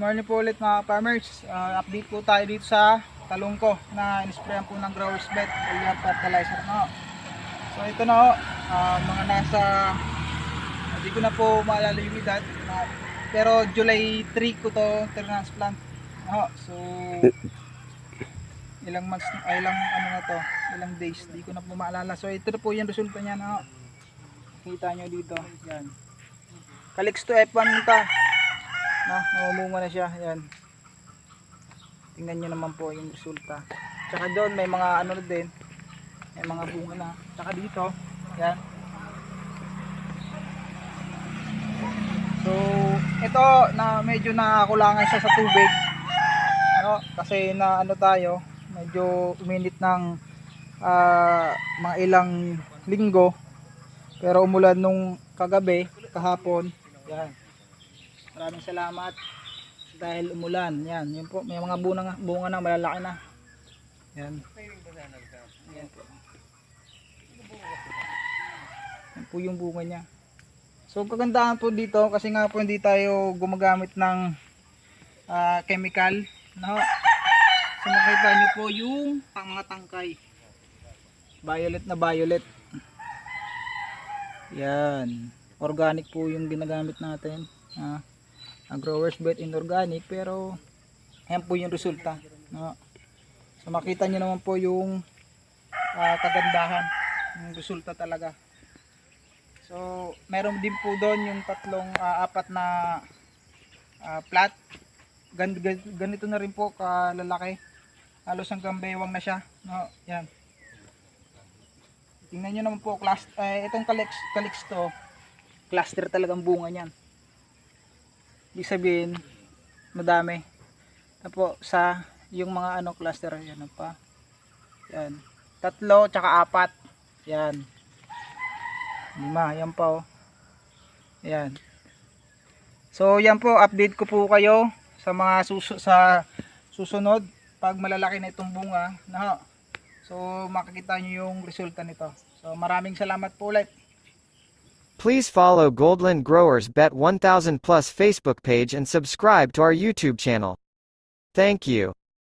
morning po ulit mga farmers. Update po tayo dito sa talong ko na in-sprayan po ng Growers Bet foliar fertilizer na. So ito na ho, mga nasa, hindi ko na po maalala yung edad, pero July 3 ko to transplant. So ilang months, ilang ano na to, ilang days, hindi ko na po maalala. So ito na po yung resulta niya na. Kita nyo dito, yan. Calix to F1 ta. Namumunga na siya, yan. Tingnan nyo naman po yung resulta. Tsaka doon may mga ano din, may mga bunga na. Tsaka dito, yan. So ito na medyo nakakulangan siya sa tubig, no? Kasi na ano tayo, medyo uminit ng mga ilang linggo, pero umulan nung kagabi, kahapon, yan. Maraming salamat dahil umulan. Yan, yun po, may mga bunga na malalaki na. Yan. Yan po. Yan po yung bunga niya. So kagandahan po dito kasi nga po hindi tayo gumagamit ng chemical, no? So makita niyo po yung mga tangkay. Violet na violet. Yan. Organic po yung ginagamit natin. Growers Bet inorganic, pero yan po yung resulta, no? So makita nyo naman po yung kagandahan, yung resulta talaga. So meron din po doon yung apat na plat. Ganito na rin po kalalaki, halos hanggang baywang na siya, no? Yan, tingnan nyo naman po, itong Calix to, cluster talagang bunga niyan. Ibig sabihin madami. Tapos sa yung mga ano cluster, yan pa. Yan. 3 tsaka 4. Yan. 5, yan pa oh. Yan. So yan po, update ko po kayo sa mga susunod pag malalaki na itong bunga, no? So makikita niyo yung resulta nito. So maraming salamat po ulit. Please follow Goldland Growers Bet 1000 Plus Facebook page and subscribe to our YouTube channel. Thank you.